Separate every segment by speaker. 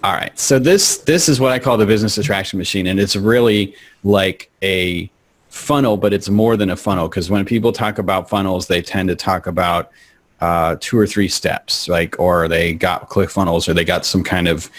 Speaker 1: All right. So this is what I call the business attraction machine, and it's really like a funnel, but it's more than a funnel, because when people talk about funnels, they tend to talk about 2 or 3 steps, like, or they got ClickFunnels, or they got some kind of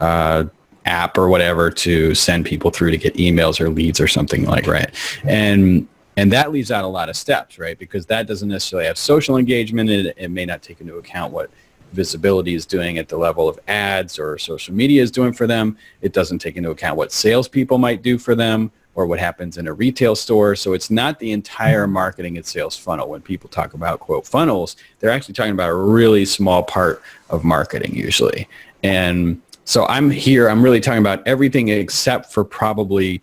Speaker 1: app or whatever to send people through to get emails or leads or something like, right? And that leaves out a lot of steps, right? Because that doesn't necessarily have social engagement. It may not take into account what visibility is doing at the level of ads or social media is doing for them. It doesn't take into account what salespeople might do for them or what happens in a retail store. So it's not the entire marketing and sales funnel. When people talk about, quote, funnels, they're actually talking about a really small part of marketing usually. And so I'm really talking about everything except for probably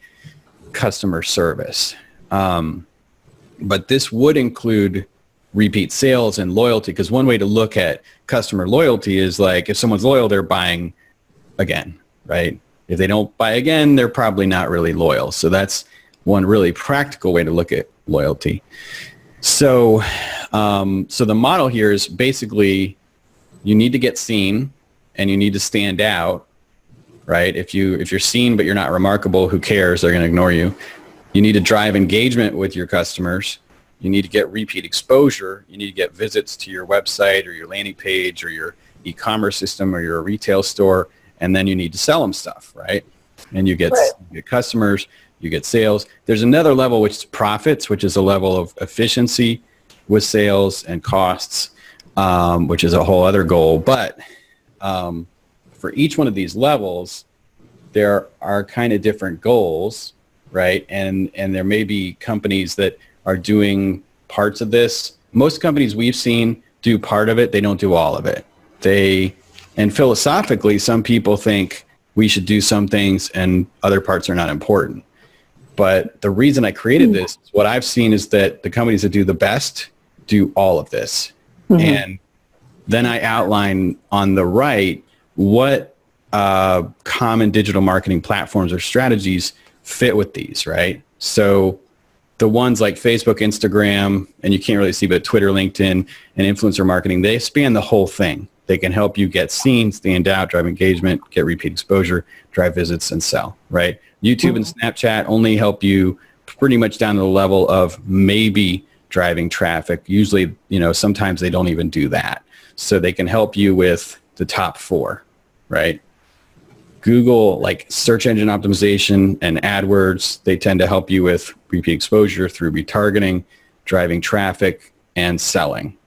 Speaker 1: customer service. But this would include repeat sales and loyalty, because one way to look at customer loyalty is like, if someone's loyal, they're buying again, right? If they don't buy again, they're probably not really loyal. So that's one really practical way to look at loyalty. So, so the model here is basically you need to get seen and you need to stand out, right? If you're seen but you're not remarkable, who cares? They're going to ignore you. You need to drive engagement with your customers. You need to get repeat exposure. You need to get visits to your website or your landing page or your e-commerce system or your retail store. And then you need to sell them stuff, right? And you get customers, you get sales. There's another level, which is profits, which is a level of efficiency with sales and costs, which is a whole other goal. But for each one of these levels, there are kind of different goals, right? And there may be companies that are doing parts of this. Most companies we've seen do part of it. They don't do all of it. And philosophically, some people think we should do some things and other parts are not important. But the reason I created this, what I've seen is that the companies that do the best do all of this. Mm-hmm. And then I outline on the right what common digital marketing platforms or strategies fit with these, right? So the ones like Facebook, Instagram, and you can't really see, but Twitter, LinkedIn, and influencer marketing, they span the whole thing. They can help you get seen, stand out, drive engagement, get repeat exposure, drive visits, and sell, right? YouTube and Snapchat only help you pretty much down to the level of maybe driving traffic. Usually, sometimes they don't even do that. So they can help you with the top 4, right? Google, like search engine optimization and AdWords, they tend to help you with repeat exposure through retargeting, driving traffic, and selling.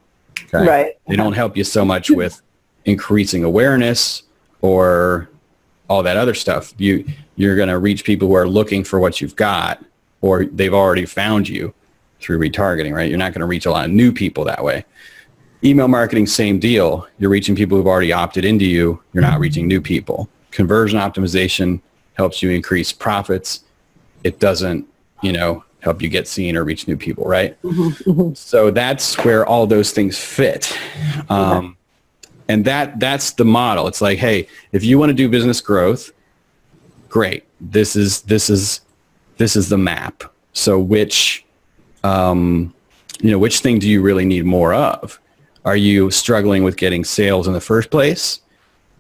Speaker 1: Okay? Right. They don't help you so much with increasing awareness or all that other stuff. You're going to reach people who are looking for what you've got, or they've already found you through retargeting, right? You're not going to reach a lot of new people that way. Email marketing, same deal. You're reaching people who've already opted into you. You're not reaching new people. Conversion optimization helps you increase profits. It doesn't, help you get seen or reach new people, right? Mm-hmm. So that's where all those things fit. And that's the model. It's like, hey, if you want to do business growth, great. This is the map. So which thing do you really need more of? Are you struggling with getting sales in the first place?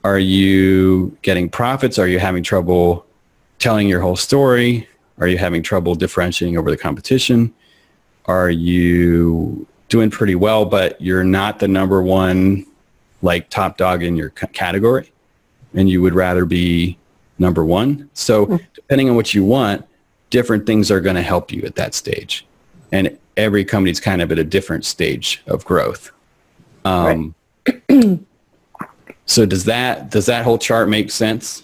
Speaker 1: Are you getting profits? Are you having trouble telling your whole story? Are you having trouble differentiating over the competition? Are you doing pretty well, but you're not the number one, like top dog in your category, and you would rather be number one? So depending on what you want, different things are going to help you at that stage. And every company's kind of at a different stage of growth. Right. So does that whole chart make sense?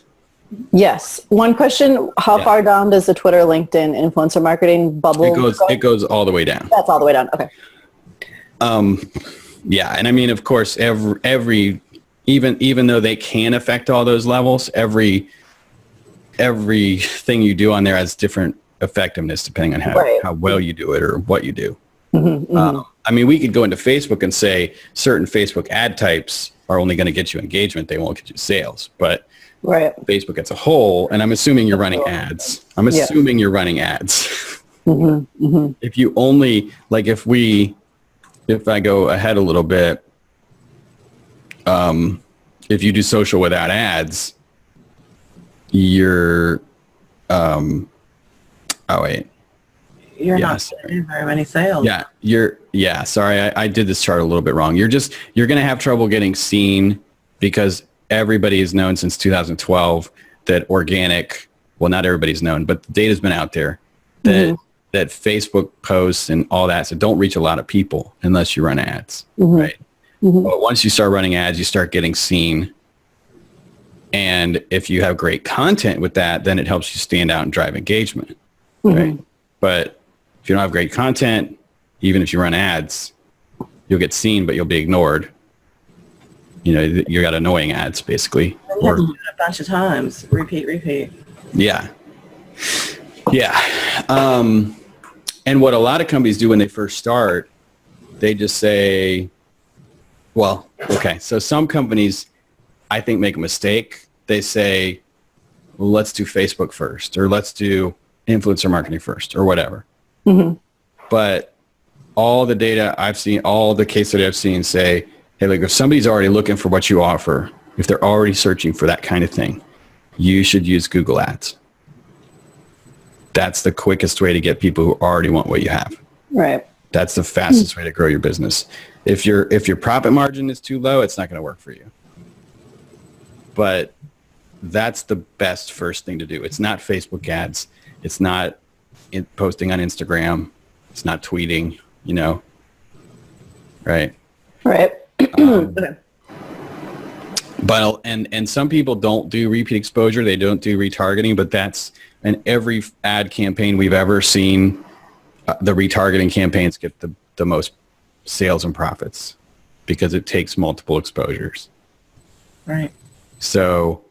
Speaker 2: Yes. One question, how far down does the Twitter, LinkedIn, influencer marketing bubble go?
Speaker 1: It goes all the way down.
Speaker 2: That's all the way down. Okay.
Speaker 1: Yeah. And I mean, of course, every even though they can affect all those levels, everything you do on there has different effectiveness depending on how well you do it or what you do. Mm-hmm, mm-hmm. I mean, we could go into Facebook and say certain Facebook ad types are only going to get you engagement. They won't get you sales. But Facebook as a whole, and I'm assuming you're running ads. You're running ads. Mm-hmm, mm-hmm. If you only, like if I go ahead a little bit, if you do social without ads, you're, oh wait.
Speaker 3: You're
Speaker 1: Yeah,
Speaker 3: not
Speaker 1: sorry.
Speaker 3: getting very many sales.
Speaker 1: Yeah, sorry. I did this chart a little bit wrong. You're going to have trouble getting seen because everybody has known since 2012 that organic, well, not everybody's known, but the data's been out there that, that Facebook posts and all that. So don't reach a lot of people unless you run ads, right? But once you start running ads, you start getting seen. And if you have great content with that, then it helps you stand out and drive engagement, right? But if you don't have great content, even if you run ads, you'll get seen, but you'll be ignored. You know, you got annoying ads basically.
Speaker 3: You have to do it a bunch of times. Repeat.
Speaker 1: Yeah. And what a lot of companies do when they first start, they just say, well, okay. So some companies, I think, make a mistake. They say, well, let's do Facebook first, or let's do influencer marketing first, or whatever. But all the data I've seen, all the case study I've seen say, hey, like if somebody's already looking for what you offer, if they're already searching for that kind of thing, you should use Google Ads. That's the quickest way to get people who already want what you have.
Speaker 2: Right.
Speaker 1: That's the fastest way to grow your business. If your profit margin is too low, it's not going to work for you. But that's the best first thing to do. It's not Facebook ads. It's not posting on Instagram. It's not tweeting, you know. Right.
Speaker 2: Right. Okay.
Speaker 1: But and some people don't do repeat exposure. They don't do retargeting, but that's in every ad campaign we've ever seen. The retargeting campaigns get the most sales and profits because it takes multiple exposures.
Speaker 3: Right.
Speaker 1: So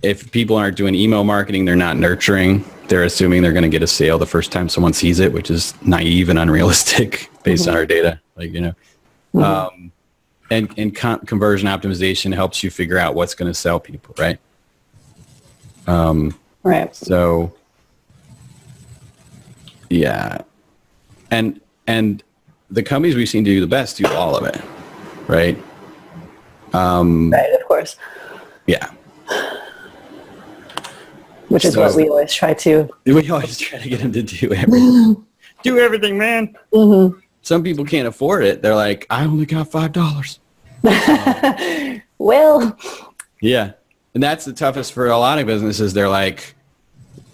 Speaker 1: if people aren't doing email marketing, they're not nurturing. They're assuming they're going to get a sale the first time someone sees it, which is naive and unrealistic based on our data. Like, you know, and conversion optimization helps you figure out what's going to sell people, right?
Speaker 2: Right.
Speaker 1: So, yeah, and the companies we've seen do the best do all of it, right?
Speaker 2: Right. Of course.
Speaker 1: Yeah.
Speaker 2: Which is
Speaker 1: So-
Speaker 2: what we always try to.
Speaker 1: We always try to get them to do everything. Do everything, man. Some people can't afford it. They're like, I only got $5.
Speaker 2: Well,
Speaker 1: Yeah. And that's the toughest for a lot of businesses. They're like,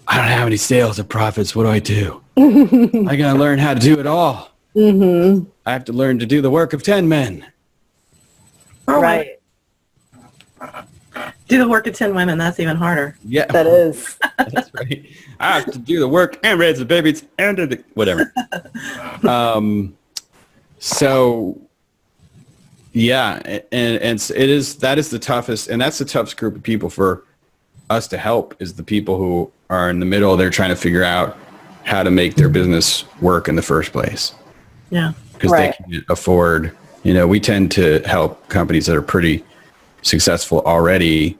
Speaker 1: I don't have any sales or profits. What do I do? I got to learn how to do it all. I have to learn to do the work of 10 men.
Speaker 2: right.
Speaker 3: Do the work of 10 women. That's even harder.
Speaker 1: Yeah.
Speaker 2: That is.
Speaker 1: That's right. I have to do the work and raise the babies and do the whatever. So yeah, and that is the toughest, and that's the toughest group of people for us to help is the people who are in the middle. They're trying to figure out how to make their business work in the first place
Speaker 3: Yeah.
Speaker 1: because
Speaker 2: Right.
Speaker 1: they can't afford, you know, we tend to help companies that are pretty successful already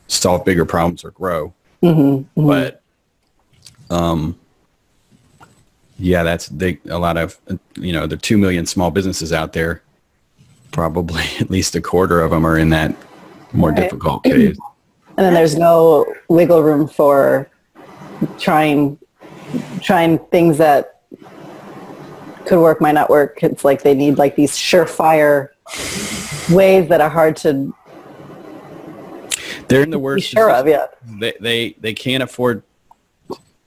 Speaker 1: solve bigger problems or grow. But yeah, that's a lot of, you know, the 2 million small businesses out there, probably at least a quarter of them are in that more
Speaker 2: Right.
Speaker 1: difficult phase.
Speaker 2: And then there's no wiggle room for trying things that could work, might not work. It's like they need like these surefire ways that are hard to
Speaker 1: They're in the
Speaker 2: be
Speaker 1: worst
Speaker 2: sure of. Yeah.
Speaker 1: they can't afford,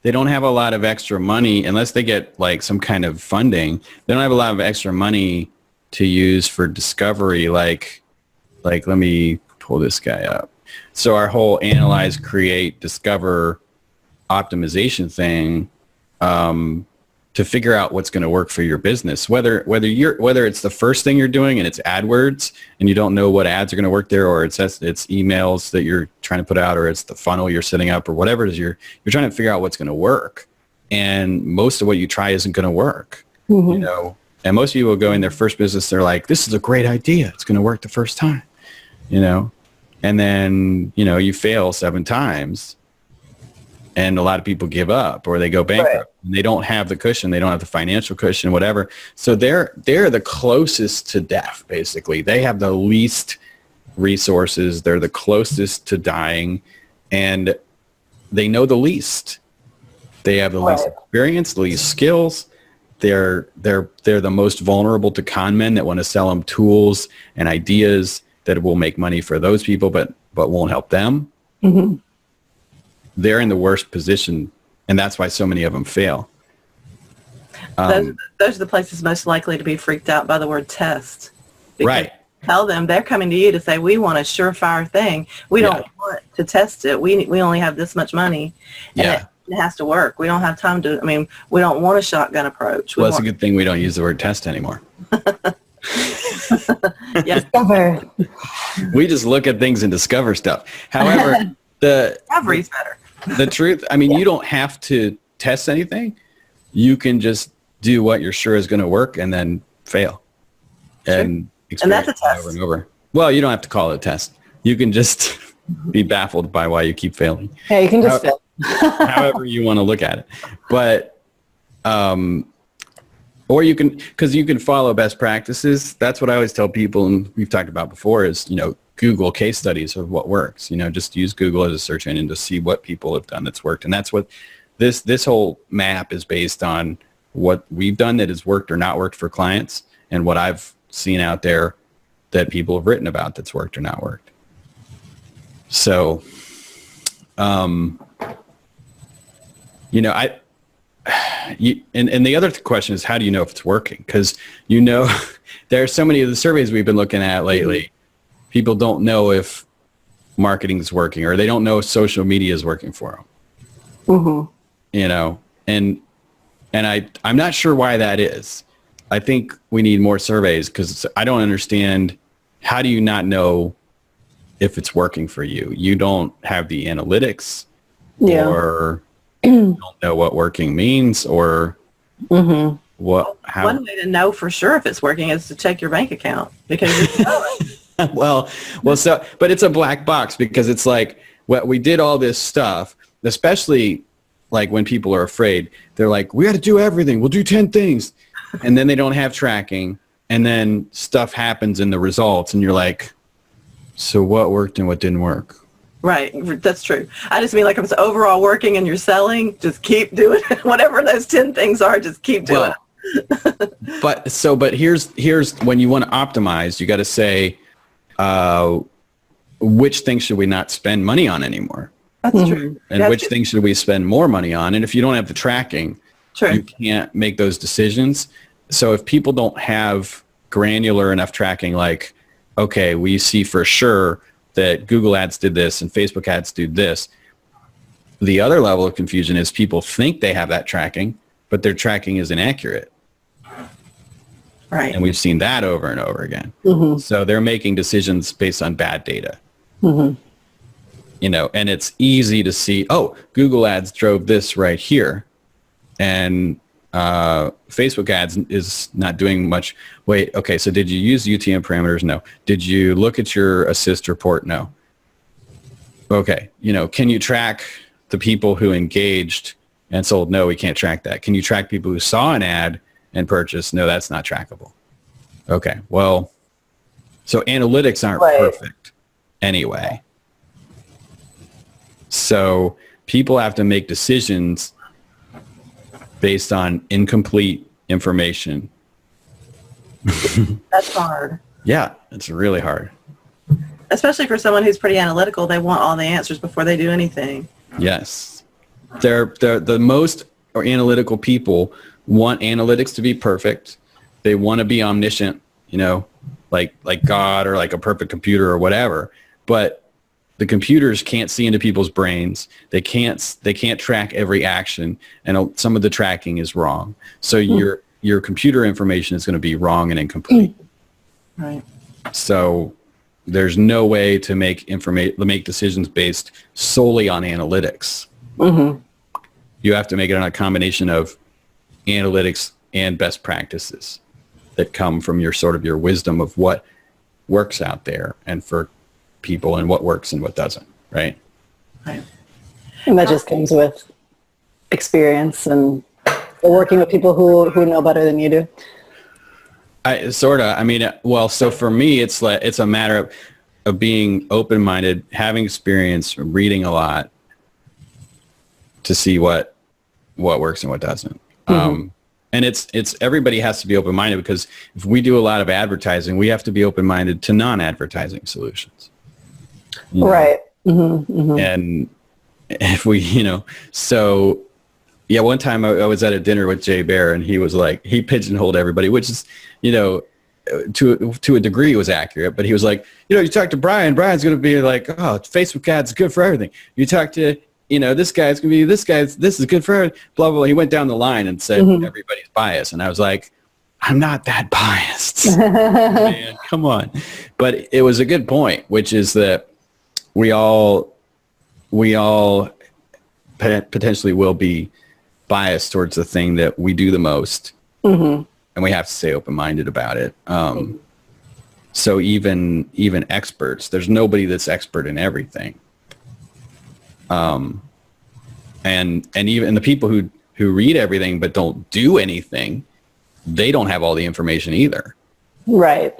Speaker 1: they don't have a lot of extra money unless they get like some kind of funding. They don't have a lot of extra money to use for discovery. Like let me pull this guy up. So our whole analyze, create, discover optimization thing, to figure out what's going to work for your business, whether it's the first thing you're doing and it's AdWords and you don't know what ads are going to work there, or it's emails that you're trying to put out, or it's the funnel you're setting up, or whatever it is, you're trying to figure out what's going to work. And most of what you try isn't going to work, you know, and most people go in their first business, they're like, this is a great idea. It's going to work the first time, you know, and then, you know, you fail 7 times. And a lot of people give up or they go bankrupt.
Speaker 2: Right.
Speaker 1: And they don't have the cushion. They don't have the financial cushion, whatever. So they're the closest to death, basically. They have the least resources. They're the closest to dying. And they know the least. They have the least experience, the least skills. They're the most vulnerable to con men that want to sell them tools and ideas that will make money for those people, but won't help them.
Speaker 2: Mm-hmm.
Speaker 1: They're in the worst position, and that's why so many of them fail.
Speaker 3: Those are the places most likely to be freaked out by the word test. Because
Speaker 1: Right.
Speaker 3: Tell them they're coming to you to say, we want a surefire thing. We don't want to test it. We only have this much money. And
Speaker 1: Yeah.
Speaker 3: it has to work. We don't have time to, we don't want a shotgun approach.
Speaker 1: Well, it's a good thing we don't use the word test anymore.
Speaker 3: Yeah,
Speaker 2: Discover.
Speaker 1: We just look at things and discover stuff. However,
Speaker 3: discovery's better.
Speaker 1: the truth, you don't have to test anything. You can just do what you're sure is going to work and then fail. And experience
Speaker 3: that's a test.
Speaker 1: over and over. Well, you don't have to call it a test. You can just be baffled by why you keep failing.
Speaker 2: Yeah, you can just fail.
Speaker 1: However you want to look at it. But, or you can follow best practices. That's what I always tell people, and we've talked about before, is, Google case studies of what works. Just use Google as a search engine to see what people have done that's worked. And that's what this whole map is based on, what we've done that has worked or not worked for clients, and what I've seen out there that people have written about that's worked or not worked. So, and the other question is, how do you know if it's working? Because, there are so many of the surveys we've been looking at lately, people don't know if marketing is working, or they don't know if social media is working for them.
Speaker 2: Mm-hmm.
Speaker 1: And I'm not sure why that is. I think we need more surveys, because I don't understand, how do you not know if it's working for you? You don't have the analytics, or you don't know what working means, or
Speaker 2: Mm-hmm.
Speaker 1: how.
Speaker 3: One way to know for sure if it's working is to check your bank account, because you know it.
Speaker 1: well, but it's a black box, because it's like, we did all this stuff, especially like when people are afraid. They're like, we got to do everything. We'll do 10 things. And then they don't have tracking. And then stuff happens in the results. And you're like, so what worked and what didn't work?
Speaker 3: Right. That's true. I just mean, like, if it's overall working and you're selling, just keep doing it. Whatever those 10 things are, just keep doing it.
Speaker 1: But here's when you want to optimize, you got to say, which things should we not spend money on anymore?
Speaker 3: That's true.
Speaker 1: And which things should we spend more money on? And if you don't have the tracking, you can't make those decisions. So if people don't have granular enough tracking, like, okay, we see for sure that Google ads did this and Facebook ads do this. The other level of confusion is people think they have that tracking, but their tracking is inaccurate.
Speaker 3: Right.
Speaker 1: And we've seen that over and over again.
Speaker 2: Mm-hmm.
Speaker 1: So they're making decisions based on bad data.
Speaker 2: Mm-hmm.
Speaker 1: And it's easy to see, oh, Google ads drove this right here. And Facebook ads is not doing much. Wait, okay, so did you use UTM parameters? No. Did you look at your assist report? No. Okay, can you track the people who engaged and sold? No, we can't track that. Can you track people who saw an ad and purchased? No, that's not trackable. Okay, well, so analytics aren't perfect anyway. So people have to make decisions based on incomplete information.
Speaker 3: That's hard.
Speaker 1: Yeah, it's really hard.
Speaker 3: Especially for someone who's pretty analytical. They want all the answers before they do anything.
Speaker 1: Yes. They're the most analytical people want analytics to be perfect. They want to be omniscient, like God, or like a perfect computer or whatever. But the computers can't see into people's brains. They can't track every action, and some of the tracking is wrong. So your computer information is going to be wrong and incomplete.
Speaker 3: Right.
Speaker 1: So there's no way to make decisions based solely on analytics.
Speaker 2: Mm-hmm.
Speaker 1: You have to make it on a combination of analytics and best practices that come from your wisdom of what works out there and for people, and what works and what doesn't, right?
Speaker 3: Right.
Speaker 2: And that just comes with experience and working with people who know better than you do.
Speaker 1: So for me, it's a matter of being open-minded, having experience, reading a lot, to see what works and what doesn't. And it's everybody has to be open-minded, because if we do a lot of advertising, we have to be open-minded to non-advertising solutions. You know?
Speaker 2: Right.
Speaker 1: And if we, so yeah, one time I was at a dinner with Jay Baer, and he was like, he pigeonholed everybody, which is, to a degree it was accurate, but he was like, you talk to Brian's going to be like, oh, Facebook ads is good for everything. You talk to, this guy's going to be, this is good for everything, blah, blah, blah. He went down the line and said, everybody's biased. And I was like, I'm not that biased. Man, come on. But it was a good point, which is that we all potentially will be biased towards the thing that we do the most. And we have to stay open-minded about it. So even experts, there's nobody that's expert in everything. And even the people who read everything but don't do anything, they don't have all the information either.
Speaker 2: Right.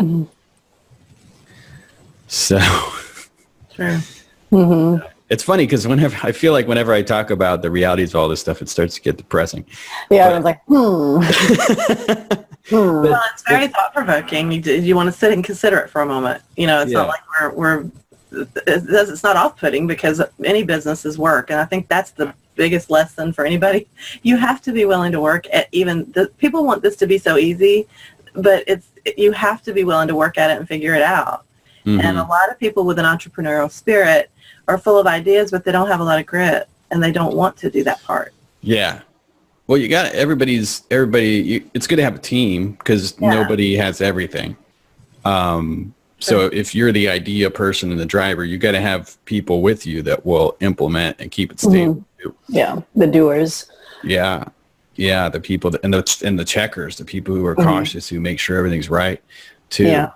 Speaker 1: So
Speaker 3: Sure.
Speaker 1: it's funny, because whenever I talk about the realities of all this stuff, it starts to get depressing.
Speaker 2: Yeah, I was like,
Speaker 3: Well, it's very thought-provoking. You want to sit and consider it for a moment. It's not like it's not off-putting, because any business is work. And I think that's the biggest lesson for anybody. You have to be willing to work at people want this to be so easy, but you have to be willing to work at it and figure it out. And a lot of people with an entrepreneurial spirit are full of ideas, but they don't have a lot of grit, and they don't want to do that part.
Speaker 1: Yeah. Well, you got everybody. It's good to have a team, because nobody has everything. So if you're the idea person and the driver, you got to have people with you that will implement and keep it stable.
Speaker 2: Yeah, the doers.
Speaker 1: Yeah, the people and the checkers, the people who are cautious, who make sure everything's right too.
Speaker 2: Yeah.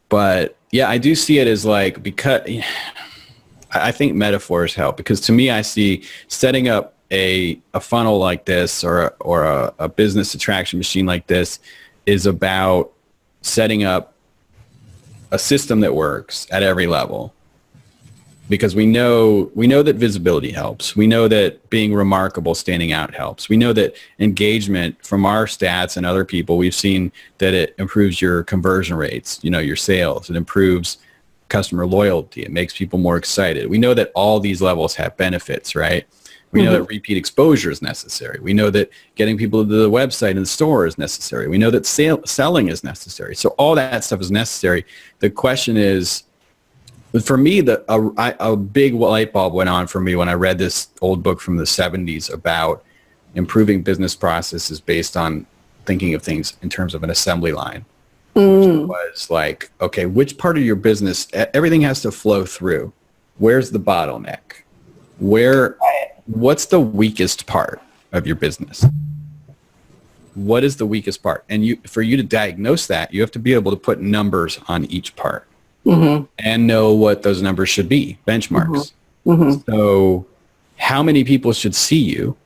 Speaker 1: But yeah, I do see it as like, because I think metaphors help, because to me, I see setting up a funnel like this, or a business attraction machine like this, is about setting up a system that works at every level. Because we know that visibility helps. We know that being remarkable, standing out helps. We know that engagement, from our stats and other people, we've seen that it improves your conversion rates, your sales. It improves customer loyalty. It makes people more excited. We know that all these levels have benefits, right? We know that repeat exposure is necessary. We know that getting people to the website and the store is necessary. We know that selling is necessary. So all that stuff is necessary. The question is, for me, a big light bulb went on for me when I read this old book from the 70s about improving business processes based on thinking of things in terms of an assembly line. Which was like, okay, which part of your business, everything has to flow through. Where's the bottleneck? What's the weakest part of your business? What is the weakest part? And for you to diagnose that, you have to be able to put numbers on each part. And know what those numbers should be, benchmarks. So how many people should see you?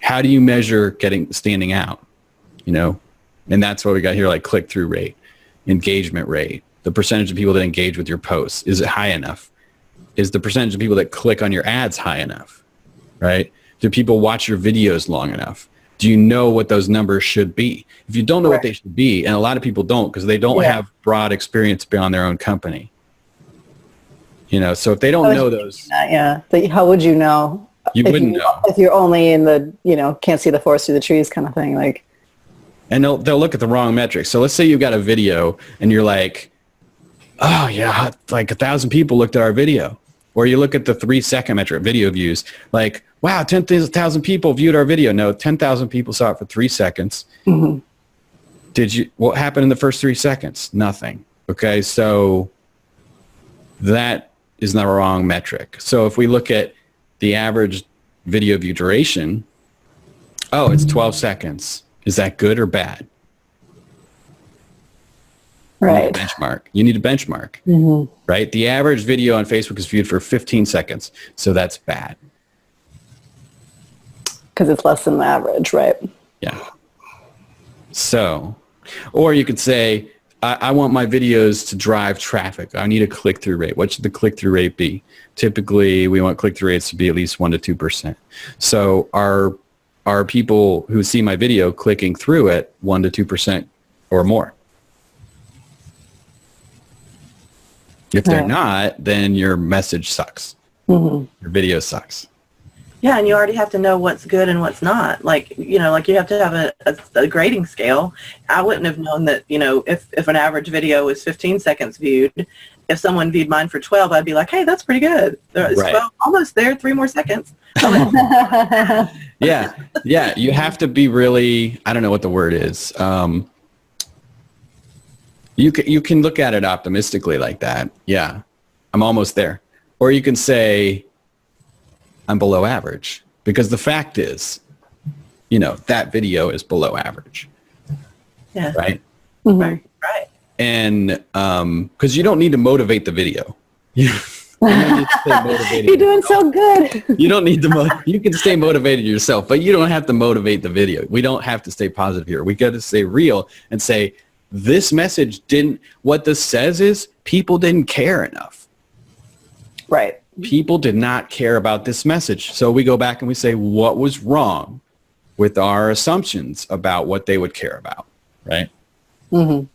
Speaker 1: How do you measure standing out? And that's what we got here, like click-through rate, engagement rate, the percentage of people that engage with your posts. Is it high enough? Is the percentage of people that click on your ads high enough? Right? Do people watch your videos long enough? Do you know what those numbers should be? If you don't know what they should be, and a lot of people don't, because they don't have broad experience beyond their own company. So if they don't know those.
Speaker 2: How would you know?
Speaker 1: You wouldn't know.
Speaker 2: If you're only in the, can't see the forest through the trees kind of thing. Like.
Speaker 1: And they'll look at the wrong metrics. So let's say you've got a video and you're like, oh yeah, like 1,000 people looked at our video. Or you look at the 3-second metric, video views, like, wow, 10,000 people viewed our video. No, 10,000 people saw it for 3 seconds. What happened in the first 3 seconds? Nothing. Okay, so that is the wrong metric. So if we look at the average video view duration, it's 12 seconds. Is that good or bad?
Speaker 2: Right.
Speaker 1: You need a benchmark. Right? The average video on Facebook is viewed for 15 seconds. So that's bad.
Speaker 2: Because it's less than the average, right?
Speaker 1: Yeah. So, or you could say I want my videos to drive traffic. I need a click-through rate. What should the click-through rate be? Typically, we want click-through rates to be at least 1 to 2%. So are people who see my video clicking through it 1 to 2% or more? If they're not, then your message sucks. Your video sucks.
Speaker 3: Yeah, and you already have to know what's good and what's not. Like, you know, like you have to have a grading scale. I wouldn't have known that, you know, if an average video was 15 seconds viewed, if someone viewed mine for 12, I'd be like, hey, that's pretty good. It's
Speaker 1: Right.
Speaker 3: 12, almost there, 3 more seconds.
Speaker 1: Yeah. Yeah. You have to be really, I don't know what the word is. You can look at it optimistically like that. Yeah. I'm almost there. Or you can say, I'm below average, because the fact is, you know, that video is below average.
Speaker 3: Yeah.
Speaker 1: Right.
Speaker 3: Right. Right.
Speaker 1: And because you don't need to motivate the video. You don't need to stay motivated.
Speaker 2: You're doing so good.
Speaker 1: You don't need to. You can stay motivated yourself, but you don't have to motivate the video. We don't have to stay positive here. We got to stay real and say, this message didn't. What this says is people didn't care enough.
Speaker 2: Right.
Speaker 1: People did not care about this message. So we go back and we say, what was wrong with our assumptions about what they would care about, right?
Speaker 2: Mm-hmm.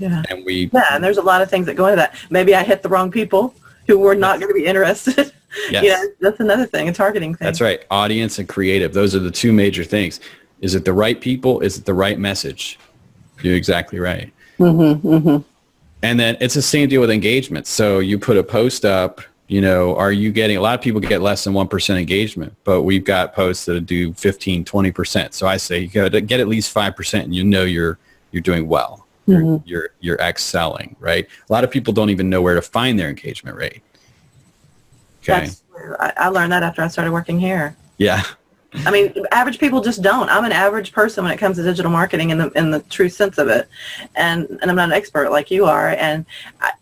Speaker 3: Yeah.
Speaker 1: And we,
Speaker 3: Yeah, and there's a lot of things that go into that. Maybe I hit the wrong people who were not going to be interested.
Speaker 1: Yes.
Speaker 3: Yeah, that's another thing, a targeting thing.
Speaker 1: that's right. Audience and creative. Those are the two major things. Is it the right people? Is it the right message? You're exactly right.
Speaker 2: Mm-hmm. Mm-hmm.
Speaker 1: And then it's the same deal with engagement. So you put a post up, you know, are you getting, a lot of people get less than 1% engagement, but we've got posts that do 15, 20%. So I say you got to get at least 5% and you know you're doing well. You're excelling, right? A lot of people don't even know where to find their engagement rate. Okay.
Speaker 3: That's true. I learned that after I started working here.
Speaker 1: Yeah.
Speaker 3: I mean, average people just don't. I'm an average person when it comes to digital marketing in the true sense of it. And I'm not an expert like you are. And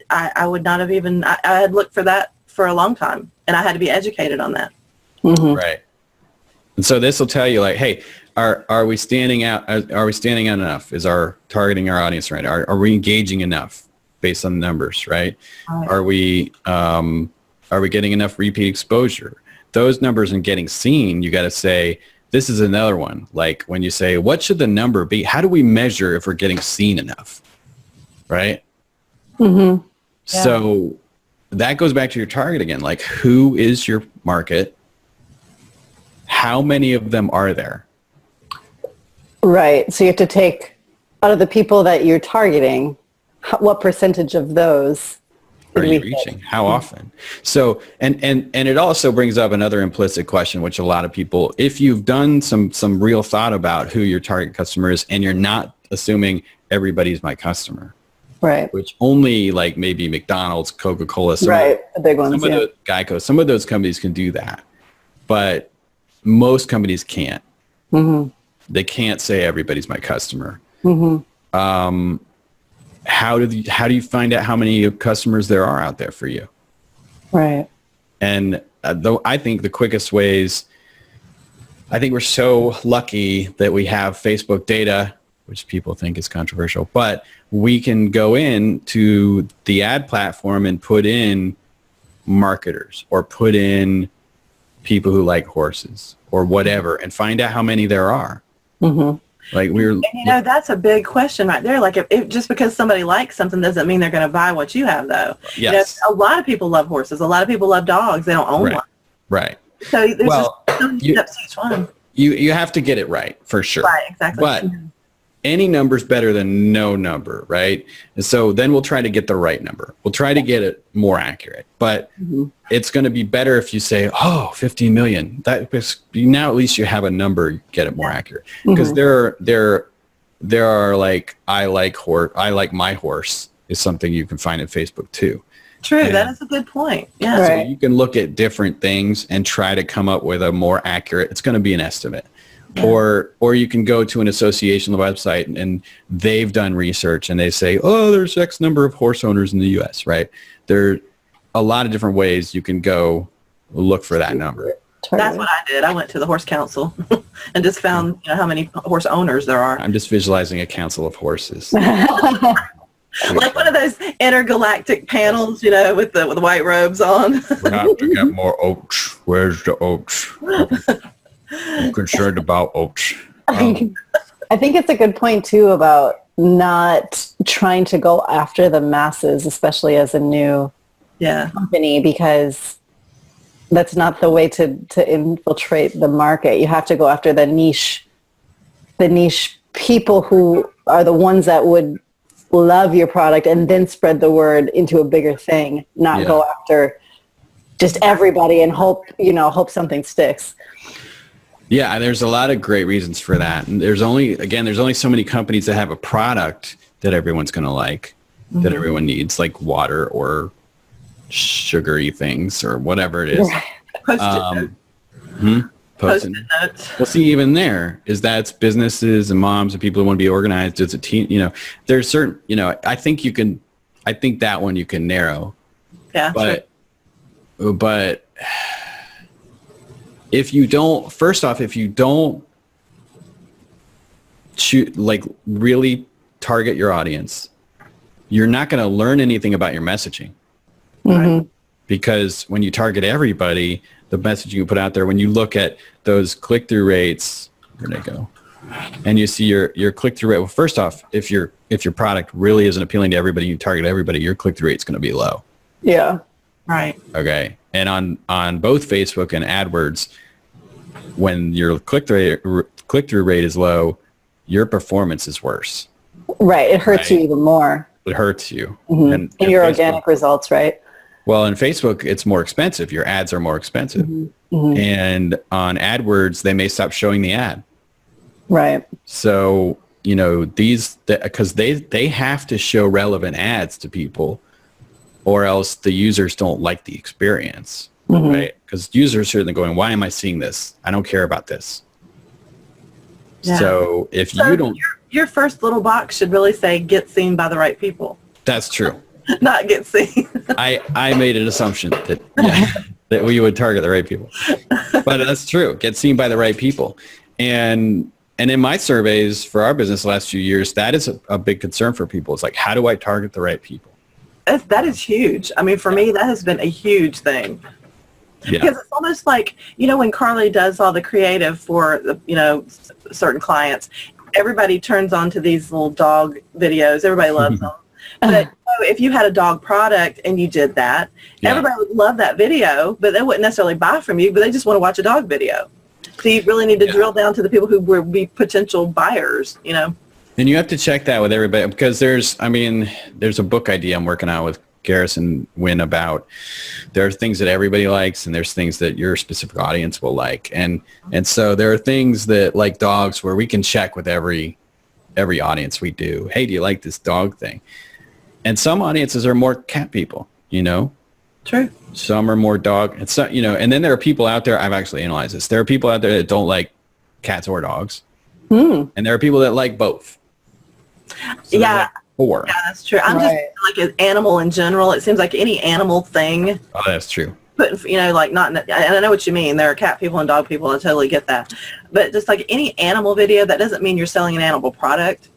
Speaker 3: I would not have even, I had looked for that for a long time, and I had to be educated on that.
Speaker 2: Mm-hmm.
Speaker 1: Right. And so this will tell you like, hey, are we standing out? Are we standing out enough? Is our targeting our audience right? Are we engaging enough based on the numbers, right?
Speaker 3: Right.
Speaker 1: Are we getting enough repeat exposure? Those numbers and getting seen, you got to say, this is another one. Like when you say, what should the number be? How do we measure if we're getting seen enough? Right?
Speaker 2: Mm-hmm.
Speaker 3: Yeah.
Speaker 1: So that goes back to your target again. Like, who is your market? How many of them are there?
Speaker 2: Right. So you have to take out of the people that you're targeting, what percentage of those
Speaker 1: Are
Speaker 2: did
Speaker 1: you
Speaker 2: we hit?
Speaker 1: reaching? How often? So, and it also brings up another implicit question, which a lot of people, if you've done some real thought about who your target customer is, and you're not assuming everybody's my customer,
Speaker 2: Right.
Speaker 1: which only like maybe McDonald's, Coca-Cola,
Speaker 2: Right. The big ones.
Speaker 1: some of
Speaker 2: Yeah.
Speaker 1: the Geico, some of those companies can do that, but most companies can't.
Speaker 2: Mm-hmm.
Speaker 1: They can't say everybody's my customer.
Speaker 2: Mm-hmm.
Speaker 1: How do you find out how many customers there are out there for you?
Speaker 2: Right.
Speaker 1: And though I think the quickest ways, I think we're so lucky that we have Facebook data, which people think is controversial, but we can go in to the ad platform and put in marketers or put in people who like horses or whatever and find out how many there are.
Speaker 2: Mm-hmm.
Speaker 1: Like we're,
Speaker 3: And you know, that's a big question right there. Like if just because somebody likes something doesn't mean they're going to buy what you have though.
Speaker 1: yes,
Speaker 3: You know, a lot of people love horses. A lot of people love dogs. They don't own
Speaker 1: right,
Speaker 3: one.
Speaker 1: right.
Speaker 3: So there's
Speaker 1: Well,
Speaker 3: just so many
Speaker 1: you-
Speaker 3: steps to each one.
Speaker 1: You have to get it right for sure.
Speaker 3: Right, exactly.
Speaker 1: But any number's better than no number, right? And so then we'll try to get the right number. We'll try to get it more accurate. But it's going to be better if you say, oh, 15 million. That now at least you have a number, get it more accurate. Because there are like I like my horse is something you can find at Facebook too.
Speaker 3: True,
Speaker 1: Yeah.
Speaker 3: that is a good point. Yeah.
Speaker 2: Right.
Speaker 1: So you can look at different things and try to come up with a more accurate, it's going to be an estimate. Or you can go to an association website and they've done research and they say, oh, there's X number of horse owners in the U.S., right? There are a lot of different ways you can go look for that number.
Speaker 3: That's what I did. I went to the horse council and just found how many horse owners there are.
Speaker 1: I'm just visualizing a council of horses.
Speaker 3: Like one of those intergalactic panels, with the white robes on.
Speaker 1: We have to get more oats. Where's the oats? I'm concerned about oats.
Speaker 2: I think it's a good point too about not trying to go after the masses, especially as a new company, because that's not the way to infiltrate the market. You have to go after the niche people who are the ones that would love your product and then spread the word into a bigger thing, not go after just everybody and hope something sticks.
Speaker 1: Yeah, there's a lot of great reasons for that. And there's only so many companies that have a product that everyone's going to like, that everyone needs, like water or sugary things or whatever it is.
Speaker 3: Post-it notes.
Speaker 1: Well, see, even there is that's businesses and moms and people who want to be organized as a team. There's certain, I think that one you can narrow.
Speaker 3: Yeah.
Speaker 1: But if you don't really target your audience, you're not going to learn anything about your messaging.
Speaker 2: Mm-hmm.
Speaker 1: Because when you target everybody, the messaging you put out there, when you look at those click-through rates, where'd they go? And you see your click-through rate. Well, first off, if your product really isn't appealing to everybody, you target everybody, your click-through rate is going to be low.
Speaker 2: Yeah.
Speaker 3: Right.
Speaker 1: Okay. And on both Facebook and AdWords, when your click-through rate is low, your performance is worse.
Speaker 2: Right. It hurts you even more.
Speaker 1: It hurts you.
Speaker 2: Mm-hmm.
Speaker 1: And
Speaker 2: your
Speaker 1: Facebook,
Speaker 2: organic results, right?
Speaker 1: Well, in Facebook, it's more expensive. Your ads are more expensive.
Speaker 2: Mm-hmm. Mm-hmm.
Speaker 1: And on AdWords, they may stop showing the ad.
Speaker 2: Right.
Speaker 1: So, because they have to show relevant ads to people, or else the users don't like the experience, right? Because users are certainly going, why am I seeing this? I don't care about this. Yeah. So if you don't...
Speaker 3: Your first little box should really say, get seen by the right people.
Speaker 1: That's true.
Speaker 3: Not get seen.
Speaker 1: I made an assumption that we would target the right people. But that's true. Get seen by the right people. And in my surveys for our business the last few years, that is a big concern for people. It's like, how do I target the right people?
Speaker 3: That is huge. I mean, for me, that has been a huge thing. Yeah. Because it's almost like, when Carly does all the creative for, certain clients, everybody turns on to these little dog videos. Everybody loves them. But if you had a dog product and you did that, everybody would love that video, but they wouldn't necessarily buy from you, but they just want to watch a dog video. So you really need to drill down to the people who would be potential buyers,
Speaker 1: And you have to check that with everybody, because there's a book idea I'm working on with Garrison Wynn about there are things that everybody likes and there's things that your specific audience will like. And so there are things that, like dogs, where we can check with every audience we do. Hey, do you like this dog thing? And some audiences are more cat people,
Speaker 3: True.
Speaker 1: Some are more dog. And so, and then there are people out there, I've actually analyzed this. There are people out there that don't like cats or dogs. And there are people that like both. So
Speaker 3: yeah.
Speaker 1: Four.
Speaker 3: Yeah, that's true. I'm just like an animal in general. It seems like any animal thing.
Speaker 1: Oh, that's true.
Speaker 3: But, and I know what you mean. There are cat people and dog people. I totally get that. But just like any animal video, that doesn't mean you're selling an animal product.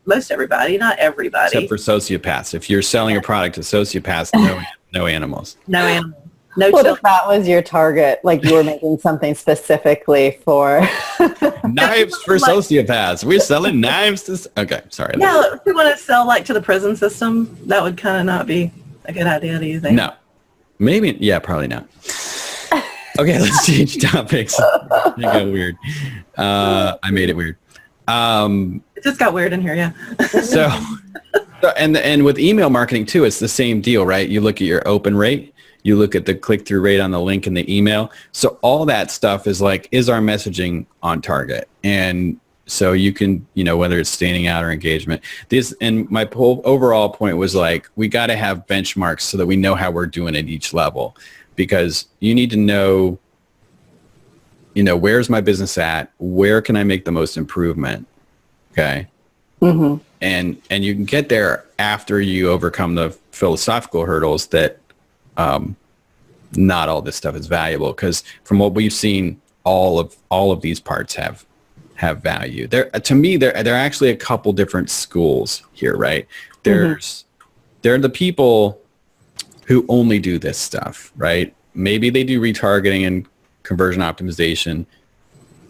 Speaker 3: Most everybody, not everybody.
Speaker 1: Except for sociopaths. If you're selling a product to sociopaths, no animals.
Speaker 3: No animals. No
Speaker 2: what
Speaker 3: children.
Speaker 2: if that was your target? Like you were making something specifically for...
Speaker 1: Knives for sociopaths. We're selling knives to... Okay, sorry.
Speaker 3: Yeah, if we want to sell to the prison system, that would kind of not be a good idea, do you think?
Speaker 1: No. Maybe, probably not. Okay, let's change topics. It got weird. I made it weird.
Speaker 3: It just got weird in here, yeah.
Speaker 1: So and with email marketing too, it's the same deal, right? You look at your open rate. You look at the click-through rate on the link in the email. So all that stuff is like, is our messaging on target? And so you can, whether it's standing out or engagement. And my whole overall point was like, we got to have benchmarks so that we know how we're doing at each level, because you need to know, where's my business at? Where can I make the most improvement? Okay. Mm-hmm. And you can get there after you overcome the philosophical hurdles that, not all this stuff is valuable, because from what we've seen, all of these parts have value. To me, there are actually a couple different schools here, right? They're the people who only do this stuff, right? Maybe they do retargeting and conversion optimization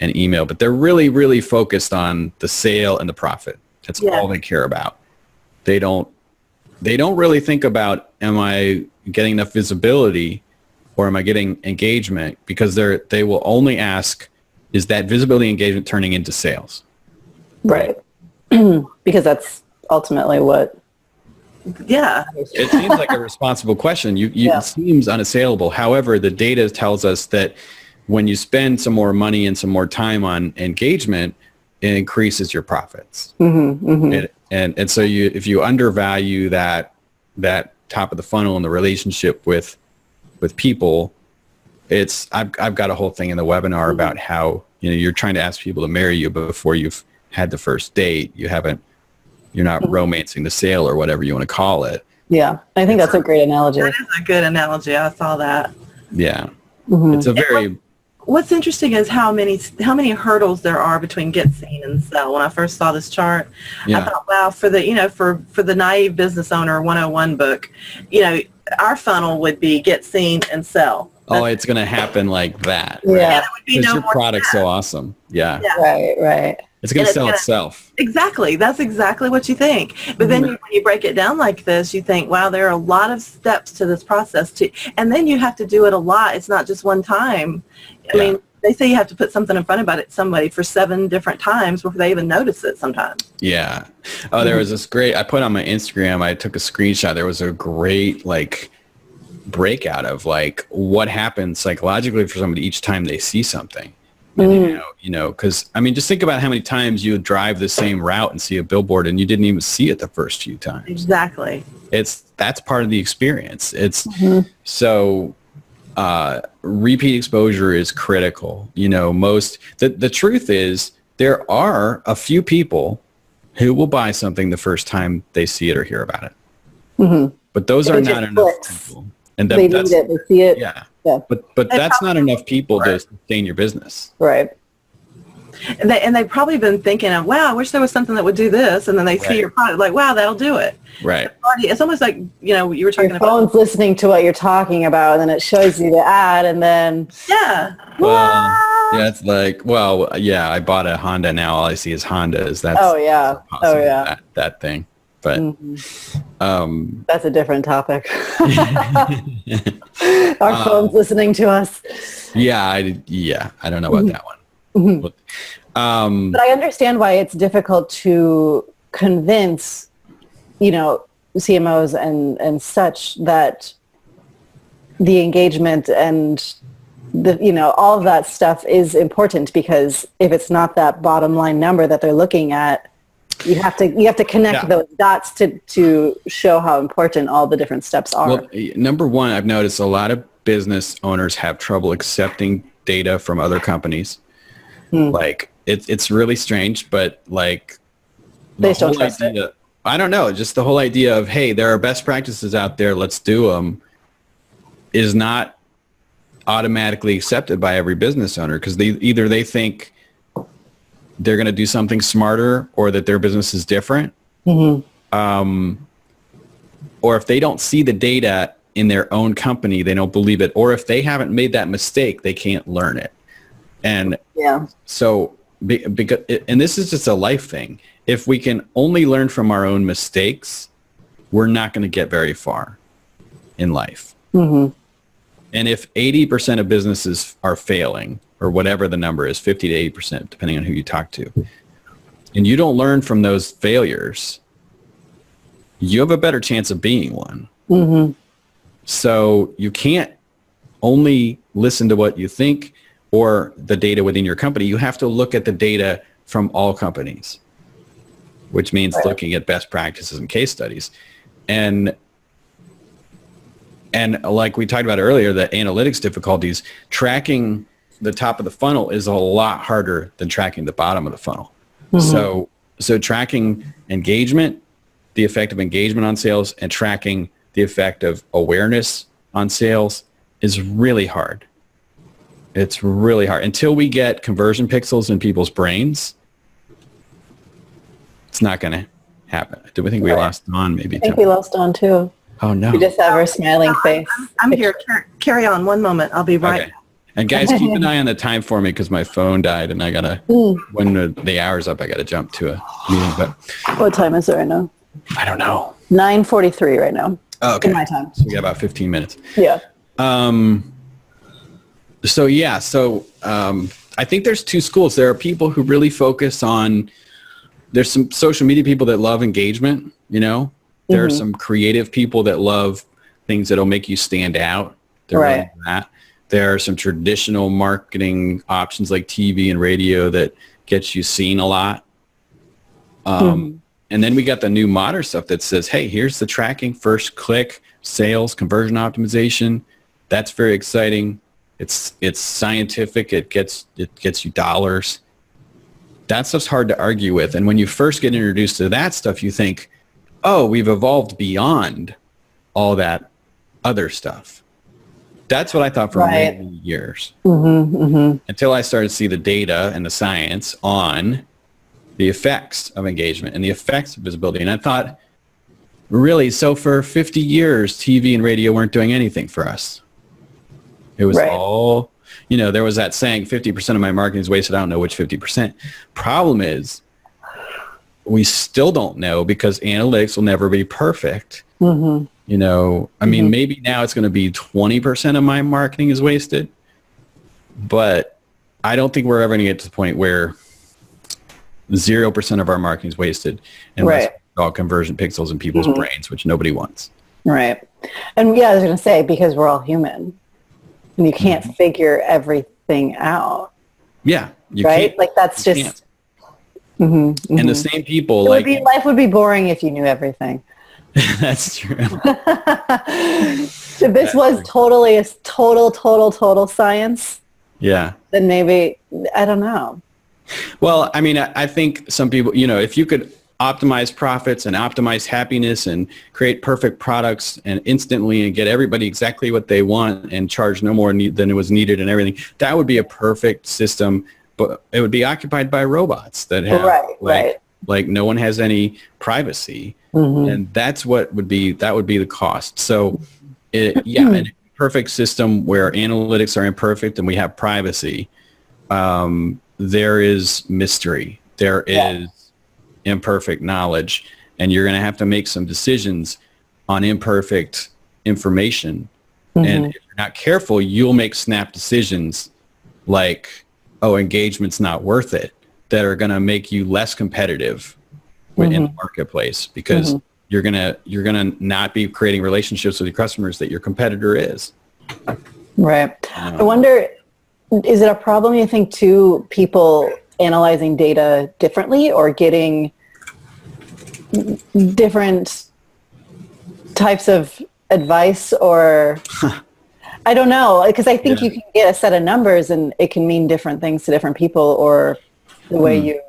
Speaker 1: and email, but they're really, really focused on the sale and the profit. That's all they care about. They don't really think about, am I getting enough visibility or am I getting engagement? Because they will only ask, is that visibility engagement turning into sales?
Speaker 2: Right. Because that's ultimately what.
Speaker 3: Yeah.
Speaker 1: It seems like a responsible question. It seems unassailable. However, the data tells us that when you spend some more money and some more time on engagement, it increases your profits. And so if you undervalue that top of the funnel and the relationship with people, I've got a whole thing in the webinar about how you're trying to ask people to marry you before you've had the first date. You're not romancing the sale or whatever you want to call it.
Speaker 2: Yeah, I think that's a great analogy.
Speaker 3: That is a good analogy. I saw that.
Speaker 1: Yeah, it's a very.
Speaker 3: What's interesting is how many hurdles there are between get seen and sell. When I first saw this chart, I thought, wow, for the naive business owner 101 book, our funnel would be get seen and sell.
Speaker 1: It's going to happen like that.
Speaker 2: Yeah,
Speaker 3: there would be
Speaker 1: because
Speaker 3: no
Speaker 1: your
Speaker 3: more
Speaker 1: product's so awesome. Yeah.
Speaker 2: Right.
Speaker 1: It's going to sell itself.
Speaker 3: Exactly. That's exactly what you think. But then when you break it down like this, you think, wow, there are a lot of steps to this process too. And then you have to do it a lot. It's not just one time. I mean, they say you have to put something in front of somebody for 7 different times before they even notice it sometimes.
Speaker 1: Yeah. Oh, there was this great, I put on my Instagram, I took a screenshot. There was a great breakout of what happens psychologically for somebody each time they see something. Because just think about how many times you would drive the same route and see a billboard and you didn't even see it the first few times.
Speaker 3: Exactly.
Speaker 1: That's part of the experience. So repeat exposure is critical. The truth is there are a few people who will buy something the first time they see it or hear about it. But those are not enough people. And
Speaker 2: they need it, they see it.
Speaker 1: Yeah. But that's not enough people to sustain your business.
Speaker 2: Right.
Speaker 3: And they've probably been thinking of, wow, I wish there was something that would do this. And then they see your product like, wow, that'll do it.
Speaker 1: Right.
Speaker 3: It's almost like, you were talking
Speaker 2: your
Speaker 3: about.
Speaker 2: phone's listening to what you're talking about, and then it shows you the ad, and then.
Speaker 3: Yeah.
Speaker 1: Well, yeah, it's I bought a Honda. Now all I see is Hondas. That's that thing. But
Speaker 2: that's a different topic. Our phone's listening to us.
Speaker 1: Yeah, I don't know about that one. But
Speaker 2: I understand why it's difficult to convince, CMOs and such that the engagement and all of that stuff is important, because if it's not that bottom line number that they're looking at, you have to connect those dots to show how important all the different steps are.
Speaker 1: Well, number one, I've noticed a lot of business owners have trouble accepting data from other companies. It's really strange, but
Speaker 2: they just don't trust it.
Speaker 1: I don't know. Just the whole idea of, hey, there are best practices out there, let's do them, is not automatically accepted by every business owner, because they think they're going to do something smarter, or that their business is different. Or if they don't see the data in their own company, they don't believe it. Or if they haven't made that mistake, they can't learn it. And so, because, and this is just a life thing. If we can only learn from our own mistakes, we're not going to get very far in life. And if 80% of businesses are failing, or whatever the number is, 50 to 80%, depending on who you talk to, and you don't learn from those failures, you have a better chance of being one. So you can't only listen to what you think or the data within your company. You have to look at the data from all companies, which means looking at best practices and case studies. And like we talked about earlier, the analytics difficulties, tracking the top of the funnel is a lot harder than tracking the bottom of the funnel. So tracking engagement, the effect of engagement on sales, and tracking the effect of awareness on sales is really hard. It's really hard. Until we get conversion pixels in people's brains, it's not going to happened? Do we think we
Speaker 2: Right.
Speaker 1: lost Dawn maybe?
Speaker 2: I think we lost Dawn too.
Speaker 1: Oh no.
Speaker 2: We just have her smiling face.
Speaker 3: I'm here. Carry on one moment. I'll be right.
Speaker 1: Okay. And guys, keep an eye on the time for me because my phone died and I gotta, when the hour's up, I gotta jump to a meeting. But
Speaker 2: What time is it right now?
Speaker 1: I don't know.
Speaker 2: 9:43 right now.
Speaker 1: Oh, okay.
Speaker 2: In my time.
Speaker 1: So we got about 15 minutes.
Speaker 2: Yeah.
Speaker 1: I think there's two schools. There are people who really focus on, there's some social media people that love engagement, you know? There are some creative people that love things that'll make you stand out. They're really
Speaker 2: Right.
Speaker 1: into that. There are some traditional marketing options like TV and radio that gets you seen a lot. And then we got the new modern stuff that says, hey, here's the tracking, first click, sales, conversion optimization. That's very exciting. It's scientific. It gets you dollars. That stuff's hard to argue with. And when you first get introduced to that stuff, you think, oh, we've evolved beyond all that other stuff. That's what I thought for
Speaker 2: Right.
Speaker 1: many years. Until I started to see the data and the science on the effects of engagement and the effects of visibility. And I thought, really, so for 50 years, TV and radio weren't doing anything for us. It was
Speaker 2: Right.
Speaker 1: all, you know, there was that saying, 50% of my marketing is wasted. I don't know which 50%. Problem is, we still don't know because analytics will never be perfect. You know, I mean, maybe now it's going to be 20% of my marketing is wasted, but I don't think we're ever going to get to the point where 0% of our marketing is wasted unless
Speaker 2: Right.
Speaker 1: it's all conversion pixels in people's brains, which nobody wants.
Speaker 2: Right. And yeah, I was going to say, because we're all human and you can't figure everything out,
Speaker 1: Yeah. You
Speaker 2: right?
Speaker 1: can't.
Speaker 2: Like that's
Speaker 1: You
Speaker 2: just,
Speaker 1: And the same people,
Speaker 2: it would be, life would be boring if you knew everything.
Speaker 1: that's true.
Speaker 2: If this was totally a total science,
Speaker 1: Yeah.
Speaker 2: then maybe, I don't know.
Speaker 1: Well, I mean, I think some people, you know, if you could optimize profits and optimize happiness and create perfect products and instantly and get everybody exactly what they want and charge no more than it was needed and everything, that would be a perfect system. But it would be occupied by robots that have like no one has any privacy. And that's what would be, that would be the cost. So a perfect system where analytics are imperfect and we have privacy, there is mystery. There is imperfect knowledge, and you're going to have to make some decisions on imperfect information. And if you're not careful, you'll make snap decisions like, oh, engagement's not worth it, that are going to make you less competitive in the marketplace because you're going to not be creating relationships with your customers that your competitor is.
Speaker 2: Right. I wonder, is it a problem, you think, too, people analyzing data differently or getting different types of advice or I don't know, because I think you can get a set of numbers and it can mean different things to different people, or the way you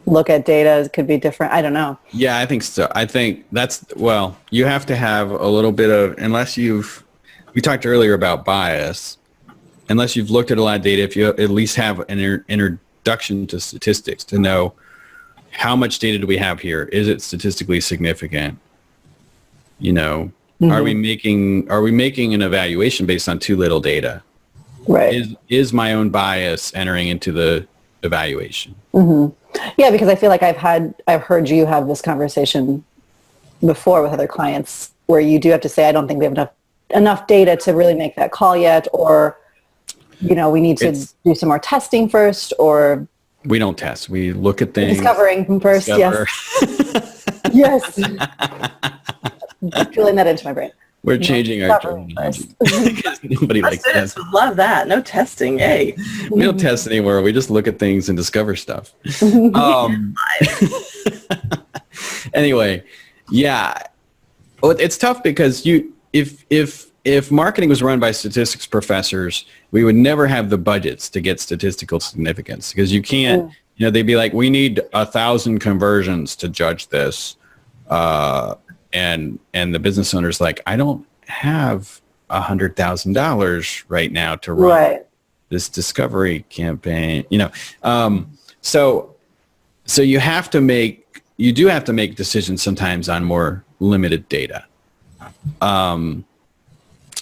Speaker 2: look at data could be different. I don't know.
Speaker 1: Yeah, I think so. I think that's, well, you have to have a little bit of, we talked earlier about bias, unless you've looked at a lot of data, if you at least have an introduction to statistics to know how much data do we have here? Is it statistically significant? You know, are we making an evaluation based on too little data?
Speaker 2: Right.
Speaker 1: Is my own bias entering into the evaluation?
Speaker 2: Yeah, because I feel like I've heard you have this conversation before with other clients where you do have to say, I don't think we have enough data to really make that call yet, or, you know, we need to do some more testing first, or
Speaker 1: we don't test. We look at things.
Speaker 2: Discovering them first.
Speaker 1: Discover.
Speaker 2: Yes. Drilling that into my brain.
Speaker 1: We're changing our terminology. Nobody
Speaker 3: My
Speaker 1: likes
Speaker 3: students
Speaker 1: test.
Speaker 3: would love that. No testing, yay.
Speaker 1: We don't test anymore. We just look at things and discover stuff. Anyway, yeah. Well, it's tough because if marketing was run by statistics professors, we would never have the budgets to get statistical significance because you can't, you know, they'd be like, we need 1,000 conversions to judge this. And the business owner's like, I don't have $100,000 right now to run this discovery campaign, you know? So you have to make you do have to make decisions sometimes on more limited data,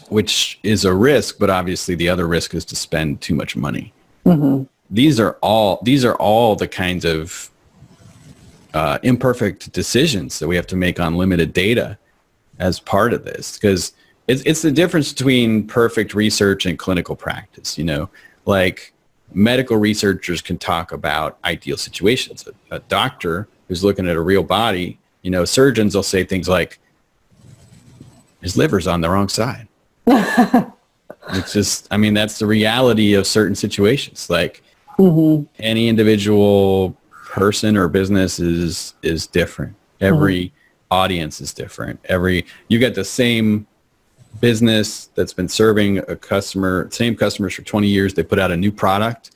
Speaker 1: which is a risk, but obviously the other risk is to spend too much money.
Speaker 2: Mm-hmm.
Speaker 1: These are all the kinds of imperfect decisions that we have to make on limited data as part of this, because it's the difference between perfect research and clinical practice. Like medical researchers can talk about ideal situations. A doctor who's looking at a real body, surgeons will say things like, his liver's on the wrong side. It's just, that's the reality of certain situations. Like any individual person or business is different. Every audience is different. You get the same business that's been serving same customers for 20 years. They put out a new product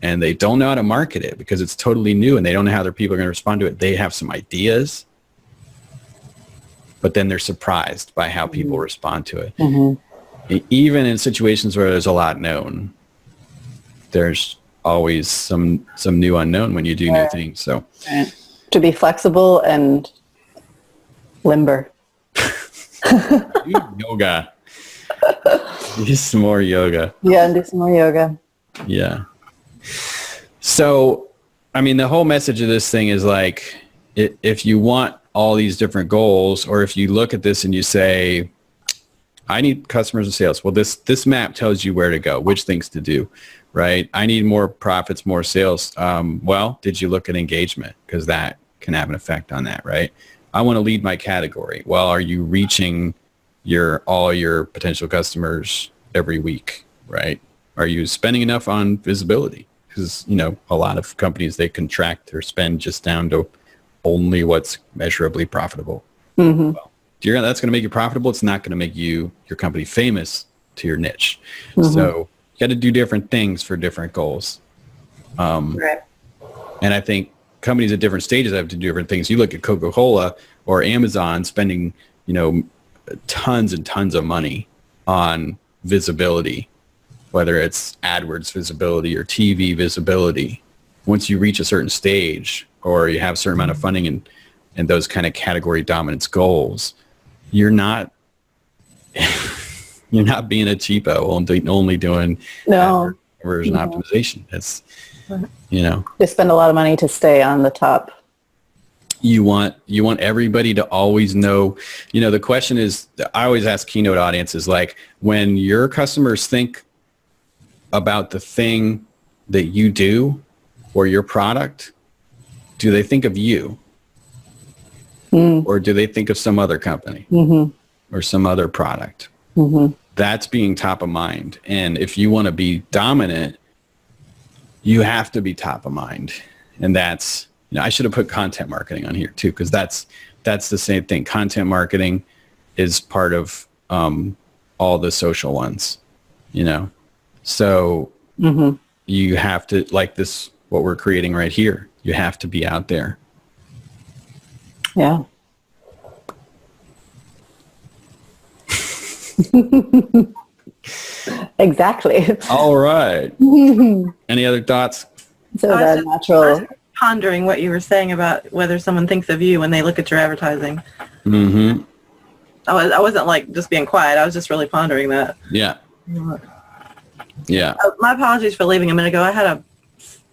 Speaker 1: and they don't know how to market it because it's totally new and they don't know how their people are going to respond to it. They have some ideas, but then they're surprised by how people respond to it. Even in situations where there's a lot known, there's always some new unknown when you do new things. So
Speaker 2: to be flexible and limber.
Speaker 1: do yoga. Do some more yoga.
Speaker 2: Yeah, and do some more yoga.
Speaker 1: Yeah. So, the whole message of this thing is like, if you want all these different goals, or if you look at this and you say, I need customers and sales. Well, this map tells you where to go, which things to do, right? I need more profits, more sales. Well, did you look at engagement? Because that can have an effect on that, right? I want to lead my category. Well, are you reaching all your potential customers every week, right? Are you spending enough on visibility? Because, a lot of companies, they contract their spend just down to only what's measurably profitable.
Speaker 2: Mm-hmm.
Speaker 1: Well, that's going to make you profitable. It's not going to make your company famous to your niche. So you got to do different things for different goals.
Speaker 2: Right.
Speaker 1: And I think companies at different stages have to do different things. You look at Coca-Cola or Amazon spending, tons and tons of money on visibility, whether it's AdWords visibility or TV visibility. Once you reach a certain stage or you have a certain amount of funding and those kind of category dominance goals, you're not being a cheapo only doing conversion optimization. It's,
Speaker 2: They spend a lot of money to stay on the top.
Speaker 1: You want everybody to always know, the question is, I always ask keynote audiences, like, when your customers think about the thing that you do or your product, do they think of you? Or do they think of some other company or some other product? That's being top of mind. And if you want to be dominant, you have to be top of mind. And that's, I should have put content marketing on here too, because that's the same thing. Content marketing is part of all the social ones, So you have to, like this, what we're creating right here, you have to be out there.
Speaker 2: Yeah. Exactly.
Speaker 1: All right. Any other thoughts?
Speaker 2: So that natural.
Speaker 3: I was pondering what you were saying about whether someone thinks of you when they look at your advertising.
Speaker 1: Mm-hmm.
Speaker 3: I wasn't like just being quiet. I was just really pondering that.
Speaker 1: Yeah. Yeah.
Speaker 3: My apologies for leaving a minute ago. I had